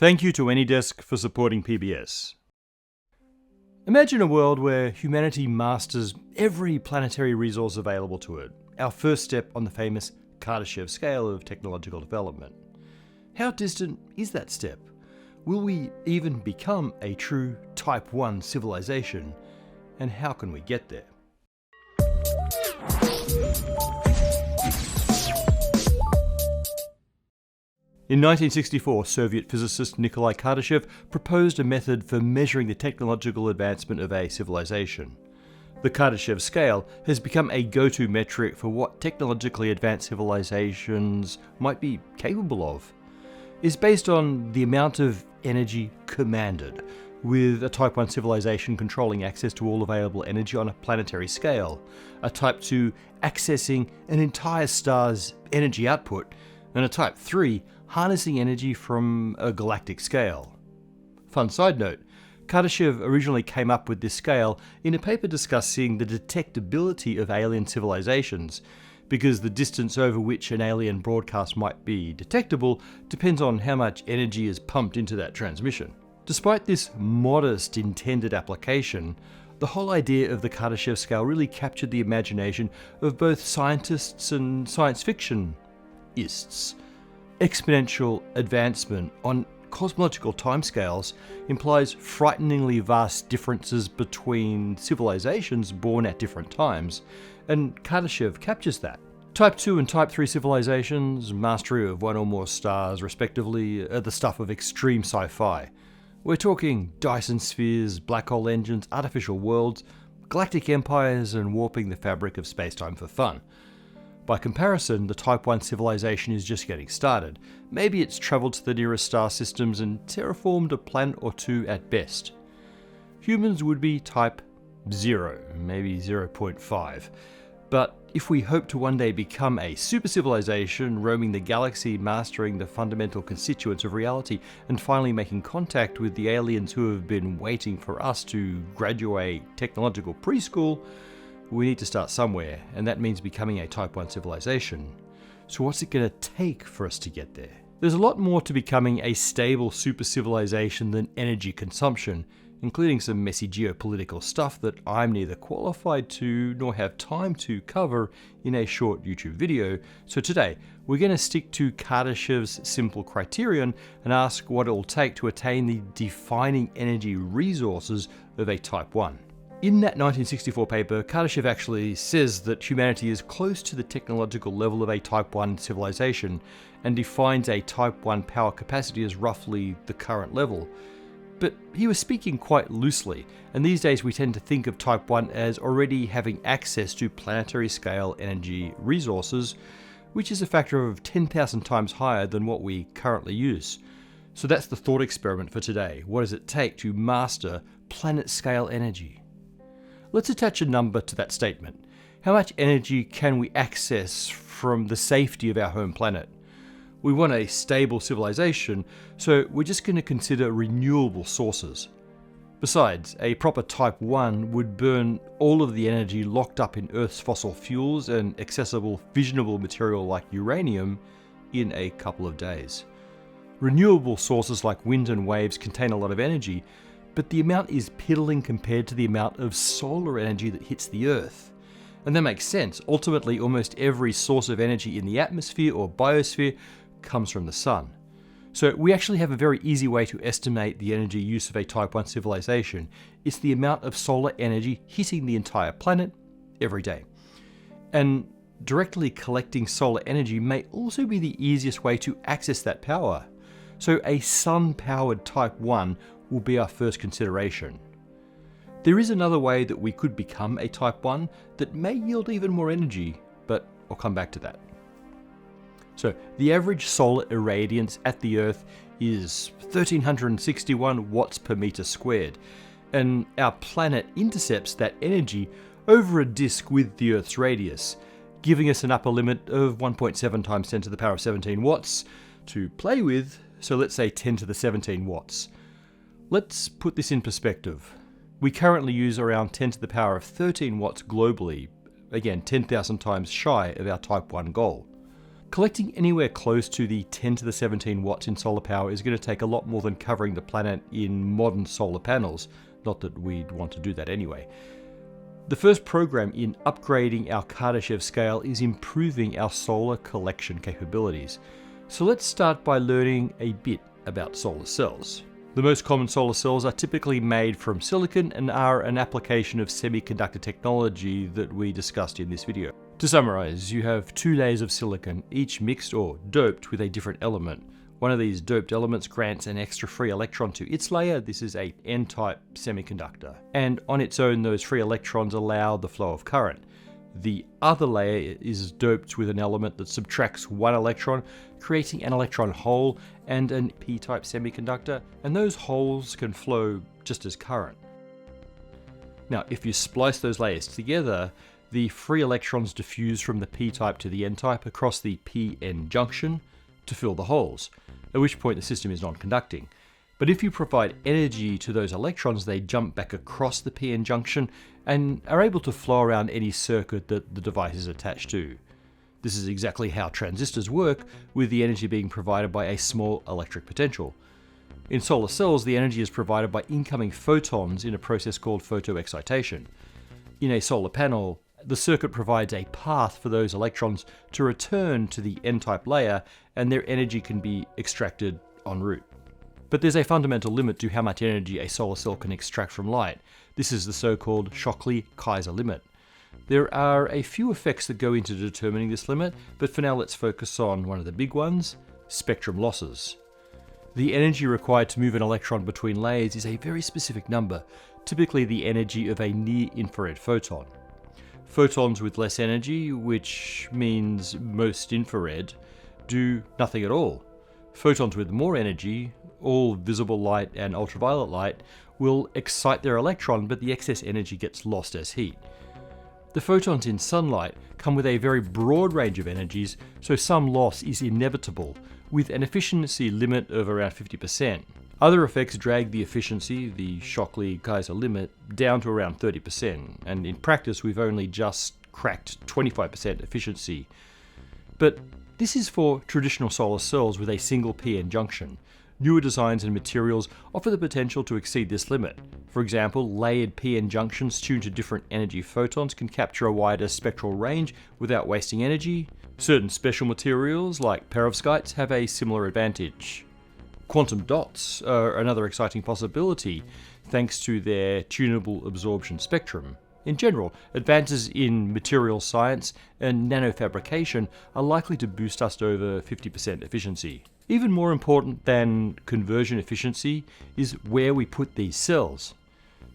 Thank you to AnyDesk for supporting PBS. Imagine a world where humanity masters every planetary resource available to it, our first step on the famous Kardeshev scale of technological development. How distant is that step? Will we even become a true Type 1 civilization? And how can we get there? In 1964, Soviet physicist Nikolai Kardashev proposed a method for measuring the technological advancement of a civilization. The Kardashev scale has become a go-to metric for what technologically advanced civilizations might be capable of. It's based on the amount of energy commanded, with a Type 1 civilization controlling access to all available energy on a planetary scale, a Type 2 accessing an entire star's energy output, and a Type 3 harnessing energy from a galactic scale. Fun side note, Kardashev originally came up with this scale in a paper discussing the detectability of alien civilizations, because the distance over which an alien broadcast might be detectable depends on how much energy is pumped into that transmission. Despite this modest intended application, the whole idea of the Kardashev scale really captured the imagination of both scientists and science fictionists. Exponential advancement on cosmological timescales implies frighteningly vast differences between civilizations born at different times, and Kardashev captures that. Type 2 and Type 3 civilizations, mastery of one or more stars respectively, are the stuff of extreme sci-fi. We're talking Dyson spheres, black hole engines, artificial worlds, galactic empires, and warping the fabric of spacetime for fun. By comparison, the Type 1 civilization is just getting started. Maybe it's travelled to the nearest star systems and terraformed a planet or two at best. Humans would be Type 0, maybe 0.5. But if we hope to one day become a super civilization, roaming the galaxy, mastering the fundamental constituents of reality, and finally making contact with the aliens who have been waiting for us to graduate technological preschool, we need to start somewhere, and that means becoming a Type 1 civilization. So what's it going to take for us to get there? There's a lot more to becoming a stable super civilization than energy consumption, including some messy geopolitical stuff that I'm neither qualified to nor have time to cover in a short YouTube video. So today, we're going to stick to Kardashev's simple criterion and ask what it will take to attain the defining energy resources of a Type 1. In that 1964 paper, Kardashev actually says that humanity is close to the technological level of a Type 1 civilization and defines a Type 1 power capacity as roughly the current level. But he was speaking quite loosely, and these days we tend to think of Type 1 as already having access to planetary scale energy resources, which is a factor of 10,000 times higher than what we currently use. So that's the thought experiment for today. What does it take to master planet scale energy? Let's attach a number to that statement. How much energy can we access from the safety of our home planet? We want a stable civilization, so we're just going to consider renewable sources. Besides, a proper Type 1 would burn all of the energy locked up in Earth's fossil fuels and accessible fissionable material like uranium in a couple of days. Renewable sources like wind and waves contain a lot of energy, but the amount is piddling compared to the amount of solar energy that hits the Earth. And that makes sense. Ultimately, almost every source of energy in the atmosphere or biosphere comes from the sun. So we actually have a very easy way to estimate the energy use of a Type 1 civilization. It's the amount of solar energy hitting the entire planet every day. And directly collecting solar energy may also be the easiest way to access that power. So a sun-powered Type 1 will be our first consideration. There is another way that we could become a Type 1 that may yield even more energy, but I'll come back to that. So the average solar irradiance at the Earth is 1361 watts per meter squared, and our planet intercepts that energy over a disk with the Earth's radius, giving us an upper limit of 1.7 times 10 to the power of 17 watts to play with, so let's say 10 to the 17 watts. Let's put this in perspective. We currently use around 10 to the power of 13 watts globally, again 10,000 times shy of our Type 1 goal. Collecting anywhere close to the 10 to the 17 watts in solar power is going to take a lot more than covering the planet in modern solar panels, not that we'd want to do that anyway. The first program in upgrading our Kardashev scale is improving our solar collection capabilities. So let's start by learning a bit about solar cells. The most common solar cells are typically made from silicon and are an application of semiconductor technology that we discussed in this video. To summarize, you have two layers of silicon, each mixed or doped with a different element. One of these doped elements grants an extra free electron to its layer. This is a N-type semiconductor. And on its own, those free electrons allow the flow of current. The other layer is doped with an element that subtracts one electron, creating an electron hole and an P-type semiconductor, and those holes can flow just as current. Now, if you splice those layers together, the free electrons diffuse from the P-type to the N-type across the P-N junction to fill the holes, at which point the system is non-conducting. But if you provide energy to those electrons, they jump back across the P-N junction and are able to flow around any circuit that the device is attached to. This is exactly how transistors work, with the energy being provided by a small electric potential. In solar cells, the energy is provided by incoming photons in a process called photoexcitation. In a solar panel, the circuit provides a path for those electrons to return to the N-type layer, and their energy can be extracted en route. But there's a fundamental limit to how much energy a solar cell can extract from light. This is the so-called Shockley-Kaiser limit. There are a few effects that go into determining this limit, but for now let's focus on one of the big ones: spectrum losses. The energy required to move an electron between layers is a very specific number, typically the energy of a near-infrared photon. Photons with less energy, which means most infrared, do nothing at all. Photons with more energy, all visible light and ultraviolet light, will excite their electron, but the excess energy gets lost as heat. The photons in sunlight come with a very broad range of energies, so some loss is inevitable, with an efficiency limit of around 50%. Other effects drag the efficiency, the Shockley-Kaiser limit, down to around 30%, and in practice we've only just cracked 25% efficiency. But this is for traditional solar cells with a single p-n junction. Newer designs and materials offer the potential to exceed this limit. For example, layered p-n junctions tuned to different energy photons can capture a wider spectral range without wasting energy. Certain special materials, like perovskites, have a similar advantage. Quantum dots are another exciting possibility, thanks to their tunable absorption spectrum. In general, advances in material science and nanofabrication are likely to boost us to over 50% efficiency. Even more important than conversion efficiency is where we put these cells.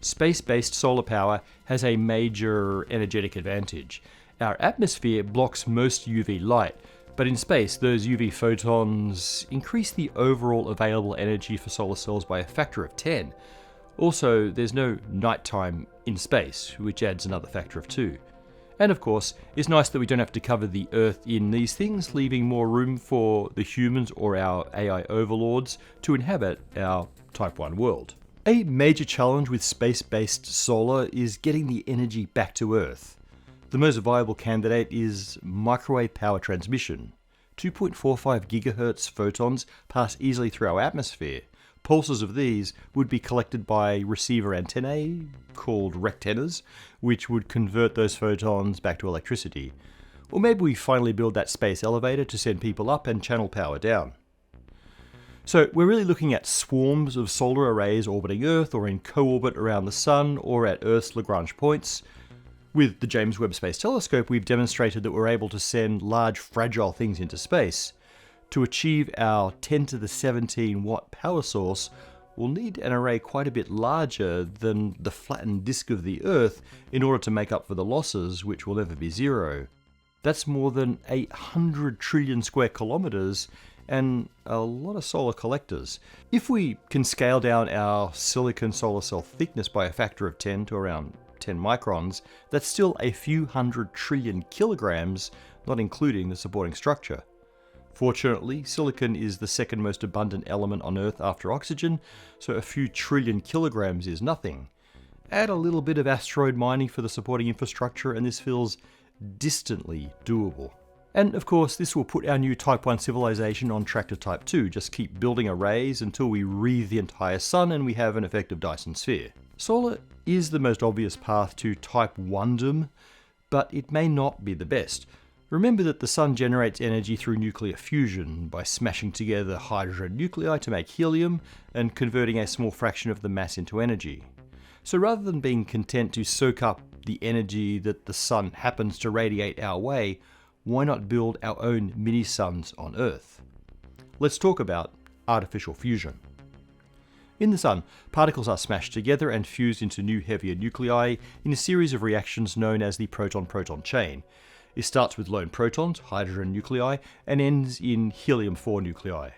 Space-based solar power has a major energetic advantage. Our atmosphere blocks most UV light, but in space, those UV photons increase the overall available energy for solar cells by a factor of 10. Also, there's no nighttime in space, which adds another factor of 2. And of course, it's nice that we don't have to cover the Earth in these things, leaving more room for the humans or our AI overlords to inhabit our Type 1 world. A major challenge with space-based solar is getting the energy back to Earth. The most viable candidate is microwave power transmission. 2.45 gigahertz photons pass easily through our atmosphere. Pulses of these would be collected by receiver antennae, called rectennas, which would convert those photons back to electricity. Or maybe we finally build that space elevator to send people up and channel power down. So we're really looking at swarms of solar arrays orbiting Earth, or in co-orbit around the Sun, or at Earth's Lagrange points. With the James Webb Space Telescope, we've demonstrated that we're able to send large, fragile things into space. To achieve our 10 to the 17 watt power source, we'll need an array quite a bit larger than the flattened disk of the Earth in order to make up for the losses, which will never be zero. That's more than 100 trillion square kilometers and a lot of solar collectors. If we can scale down our silicon solar cell thickness by a factor of 10 to around 10 microns, that's still a few 100 trillion kilograms, not including the supporting structure. Fortunately, silicon is the second most abundant element on Earth after oxygen, so a few trillion kilograms is nothing. Add a little bit of asteroid mining for the supporting infrastructure and this feels distantly doable. And of course, this will put our new Type 1 civilization on track to Type 2, just keep building arrays until we wreathe the entire Sun and we have an effective Dyson sphere. Solar is the most obvious path to Type 1dom, but it may not be the best. Remember that the Sun generates energy through nuclear fusion by smashing together hydrogen nuclei to make helium and converting a small fraction of the mass into energy. So rather than being content to soak up the energy that the Sun happens to radiate our way, why not build our own mini-suns on Earth? Let's talk about artificial fusion. In the Sun, particles are smashed together and fused into new heavier nuclei in a series of reactions known as the proton-proton chain. It starts with lone protons, hydrogen nuclei, and ends in helium-4 nuclei.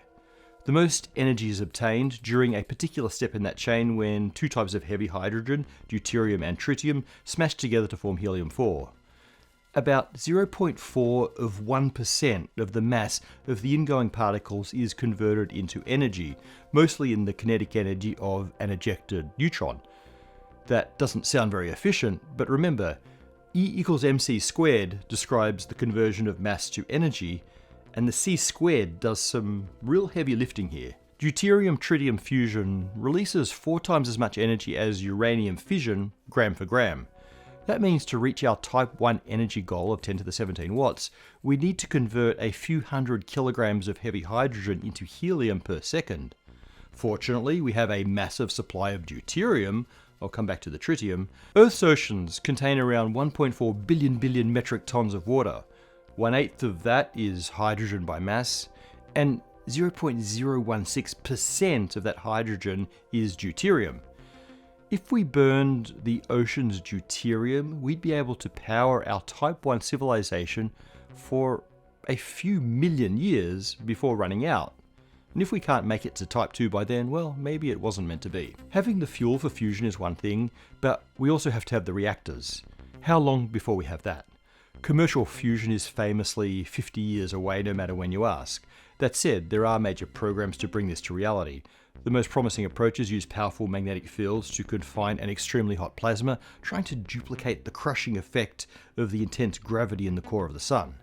The most energy is obtained during a particular step in that chain when two types of heavy hydrogen, deuterium and tritium, smash together to form helium-4. About 0.4% of the mass of the ingoing particles is converted into energy, mostly in the kinetic energy of an ejected neutron. That doesn't sound very efficient, but remember, E equals mc squared describes the conversion of mass to energy, and the c squared does some real heavy lifting here. Deuterium-tritium fusion releases 4 times as much energy as uranium fission, gram for gram. That means to reach our Type 1 energy goal of 10 to the 17 watts, we need to convert a few hundred kilograms of heavy hydrogen into helium per second. Fortunately, we have a massive supply of deuterium. I'll come back to the tritium. Earth's oceans contain around 1.4 billion metric tons of water. 1/8 of that is hydrogen by mass, and 0.016% of that hydrogen is deuterium. If we burned the ocean's deuterium, we'd be able to power our Type 1 civilization for a few million years before running out. And if we can't make it to Type 2 by then, well, maybe it wasn't meant to be. Having the fuel for fusion is one thing, but we also have to have the reactors. How long before we have that? Commercial fusion is famously 50 years away no matter when you ask. That said, there are major programs to bring this to reality. The most promising approaches use powerful magnetic fields to confine an extremely hot plasma, trying to duplicate the crushing effect of the intense gravity in the core of the Sun.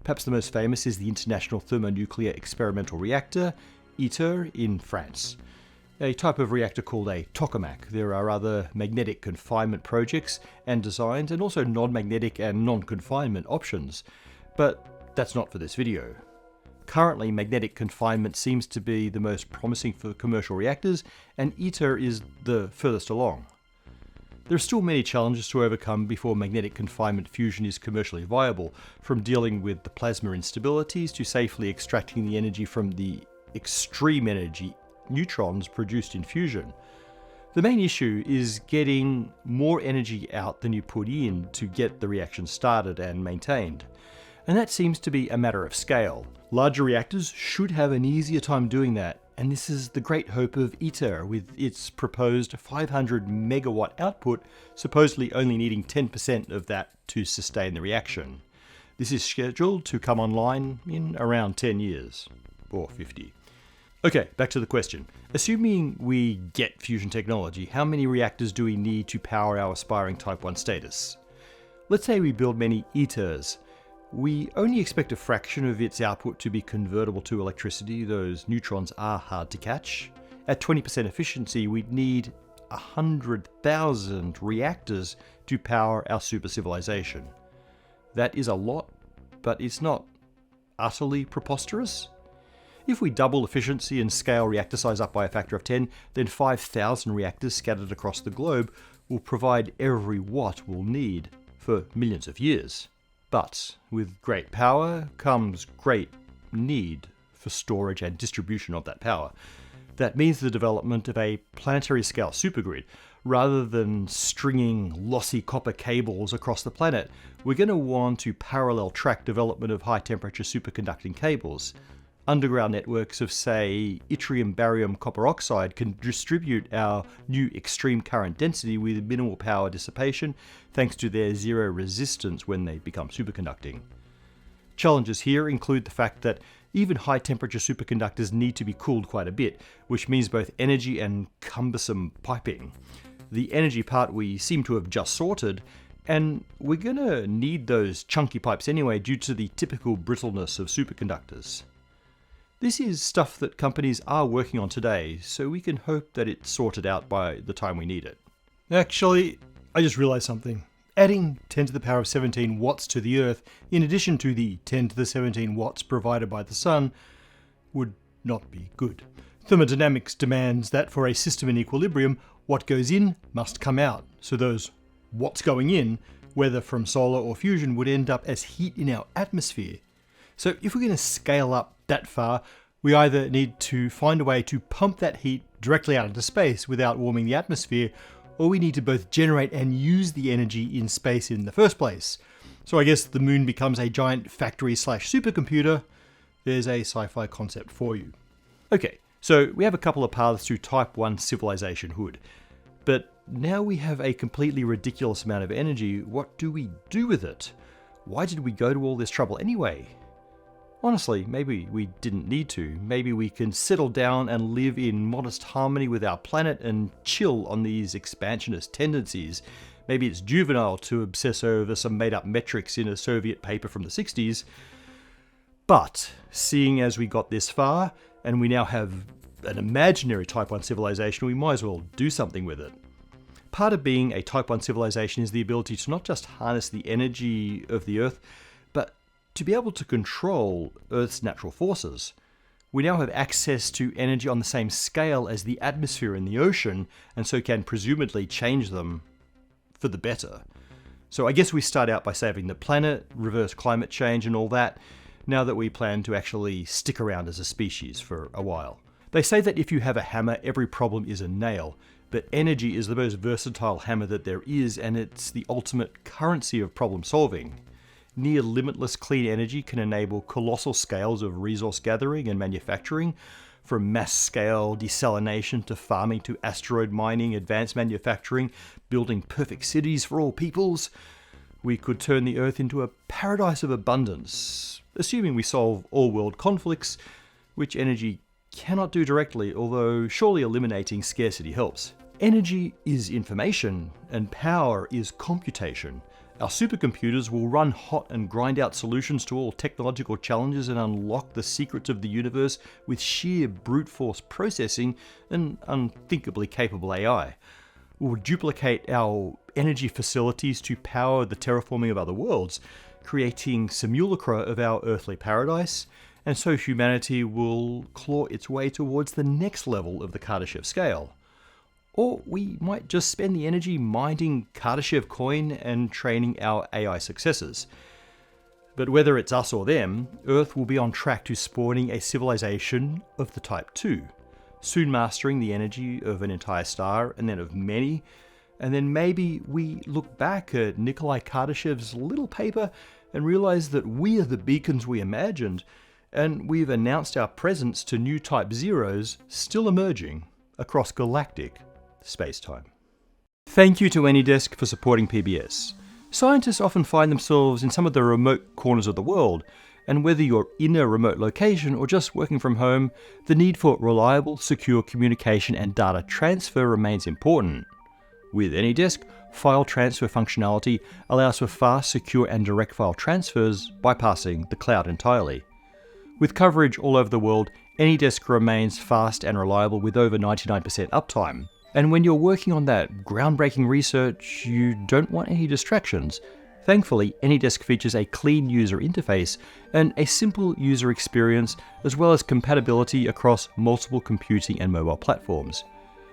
Perhaps the most famous is the International Thermonuclear Experimental Reactor, ITER, in France. A type of reactor called a tokamak. There are other magnetic confinement projects and designs, and also non-magnetic and non-confinement options. But that's not for this video. Currently, magnetic confinement seems to be the most promising for commercial reactors, and ITER is the furthest along. There are still many challenges to overcome before magnetic confinement fusion is commercially viable, from dealing with the plasma instabilities to safely extracting the energy from the extreme energy neutrons produced in fusion. The main issue is getting more energy out than you put in to get the reaction started and maintained. And that seems to be a matter of scale. Larger reactors should have an easier time doing that, and this is the great hope of ITER with its proposed 500 megawatt output, supposedly only needing 10% of that to sustain the reaction. This is scheduled to come online in around 10 years, or 50. Okay, back to the question. Assuming we get fusion technology, how many reactors do we need to power our aspiring Type 1 status? Let's say we build many ITERs. We only expect a fraction of its output to be convertible to electricity. Those neutrons are hard to catch. At 20% efficiency, we'd need 100,000 reactors to power our super civilization. That is a lot, but it's not utterly preposterous. If we double efficiency and scale reactor size up by a factor of 10, then 5,000 reactors scattered across the globe will provide every watt we'll need for millions of years. But with great power comes great need for storage and distribution of that power. That means the development of a planetary scale supergrid. Rather than stringing lossy copper cables across the planet, we're going to want to parallel track development of high temperature superconducting cables. Underground networks of, say, yttrium barium copper oxide can distribute our new extreme current density with minimal power dissipation thanks to their zero resistance when they become superconducting. Challenges here include the fact that even high temperature superconductors need to be cooled quite a bit, which means both energy and cumbersome piping. The energy part we seem to have just sorted. And we're gonna need those chunky pipes anyway due to the typical brittleness of superconductors. This is stuff that companies are working on today, so we can hope that it's sorted out by the time we need it. Actually, I just realized something. Adding 10 to the power of 17 watts to the Earth, in addition to the 10 to the 17 watts provided by the Sun, would not be good. Thermodynamics demands that for a system in equilibrium, what goes in must come out. So those watts going in, whether from solar or fusion, would end up as heat in our atmosphere. So if we're going to scale up that far, we either need to find a way to pump that heat directly out into space without warming the atmosphere, or we need to both generate and use the energy in space in the first place. So I guess the moon becomes a giant factory/supercomputer. There's a sci-fi concept for you. Okay, so we have a couple of paths to Type 1 civilizationhood. But now we have a completely ridiculous amount of energy. What do we do with it? Why did we go to all this trouble anyway? Honestly, maybe we didn't need to. Maybe we can settle down and live in modest harmony with our planet and chill on these expansionist tendencies. Maybe it's juvenile to obsess over some made-up metrics in a Soviet paper from the 60s. But, seeing as we got this far, and we now have an imaginary Type 1 civilization, we might as well do something with it. Part of being a Type 1 civilization is the ability to not just harness the energy of the Earth, but to be able to control Earth's natural forces. We now have access to energy on the same scale as the atmosphere and the ocean, and so can presumably change them for the better. So I guess we start out by saving the planet, reverse climate change and all that, now that we plan to actually stick around as a species for a while. They say that if you have a hammer, every problem is a nail, but energy is the most versatile hammer that there is, and it's the ultimate currency of problem solving. Near limitless clean energy can enable colossal scales of resource gathering and manufacturing, from mass scale desalination to farming to asteroid mining, advanced manufacturing, building perfect cities for all peoples. We could turn the Earth into a paradise of abundance, assuming we solve all world conflicts, which energy cannot do directly, although surely eliminating scarcity helps. Energy is information, and power is computation. Our supercomputers will run hot and grind out solutions to all technological challenges and unlock the secrets of the universe with sheer brute force processing and unthinkably capable AI. We'll duplicate our energy facilities to power the terraforming of other worlds, creating simulacra of our earthly paradise, and so humanity will claw its way towards the next level of the Kardashev scale. Or we might just spend the energy mining Kardashev coin and training our AI successors. But whether it's us or them, Earth will be on track to spawning a civilization of the Type 2, soon mastering the energy of an entire star and then of many, and then maybe we look back at Nikolai Kardashev's little paper and realize that we are the beacons we imagined, and we've announced our presence to new Type Zeros still emerging across galactic spacetime. Thank you to AnyDesk for supporting PBS. Scientists often find themselves in some of the remote corners of the world, and whether you're in a remote location or just working from home, the need for reliable, secure communication and data transfer remains important. With AnyDesk, file transfer functionality allows for fast, secure and direct file transfers, bypassing the cloud entirely. With coverage all over the world, AnyDesk remains fast and reliable with over 99% uptime. And when you're working on that groundbreaking research, you don't want any distractions. Thankfully, AnyDesk features a clean user interface and a simple user experience, as well as compatibility across multiple computing and mobile platforms.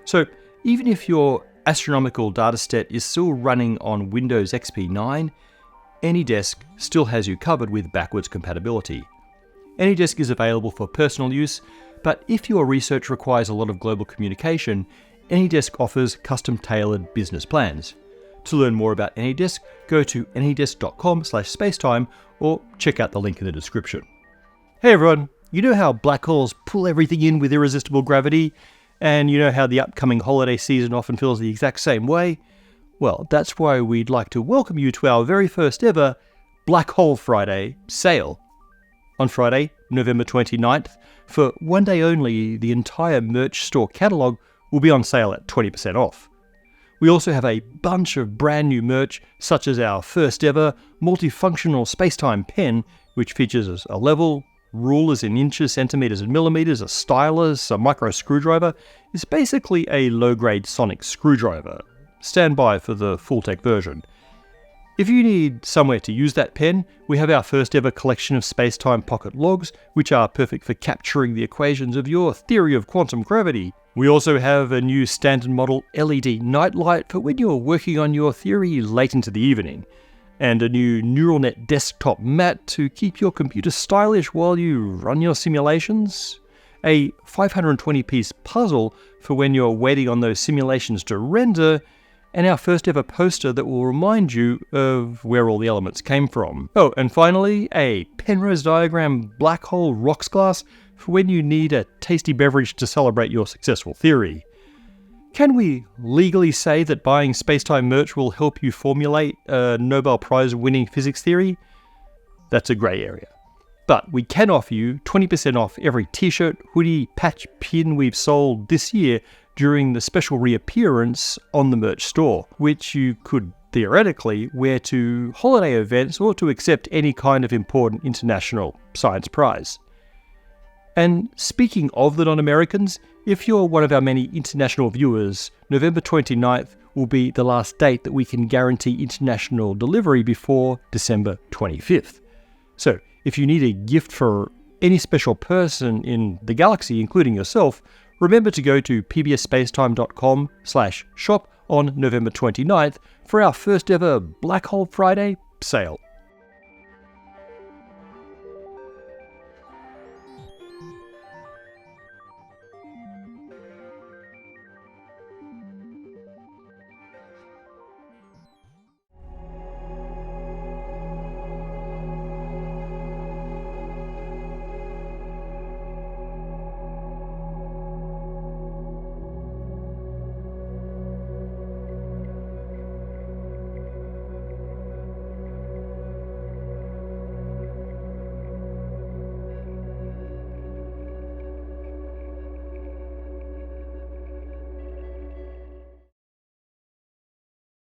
So even if your astronomical dataset is still running on Windows XP 9, AnyDesk still has you covered with backwards compatibility. AnyDesk is available for personal use, but if your research requires a lot of global communication, AnyDesk offers custom-tailored business plans. To learn more about AnyDesk, go to anydesk.com/spacetime or check out the link in the description. Hey everyone, you know how black holes pull everything in with irresistible gravity? And you know how the upcoming holiday season often feels the exact same way? Well, that's why we'd like to welcome you to our very first ever Black Hole Friday sale. On Friday, November 29th, for one day only, the entire merch store catalogue will be on sale at 20% off. We also have a bunch of brand new merch, such as our first ever multifunctional Spacetime pen, which features a level, rulers in inches, centimeters and millimeters, a stylus, a micro screwdriver. It's basically a low-grade sonic screwdriver. Stand by for the full-tech version. If you need somewhere to use that pen, we have our first ever collection of Spacetime pocket logs, which are perfect for capturing the equations of your theory of quantum gravity. We also have a new standard model LED nightlight for when you're working on your theory late into the evening, and a new neural net desktop mat to keep your computer stylish while you run your simulations, a 520-piece puzzle for when you're waiting on those simulations to render, and our first ever poster that will remind you of where all the elements came from. Oh, and finally, a Penrose diagram black hole rocks glass for when you need a tasty beverage to celebrate your successful theory. Can we legally say that buying Spacetime merch will help you formulate a Nobel Prize winning physics theory? That's a grey area. But we can offer you 20% off every t-shirt, hoodie, patch, pin we've sold this year during the special reappearance on the merch store, which you could theoretically wear to holiday events or to accept any kind of important international science prize. And speaking of the non-Americans, if you're one of our many international viewers, November 29th will be the last date that we can guarantee international delivery before December 25th. So if you need a gift for any special person in the galaxy, including yourself, remember to go to pbsspacetime.com/shop on November 29th for our first ever Black Hole Friday sale.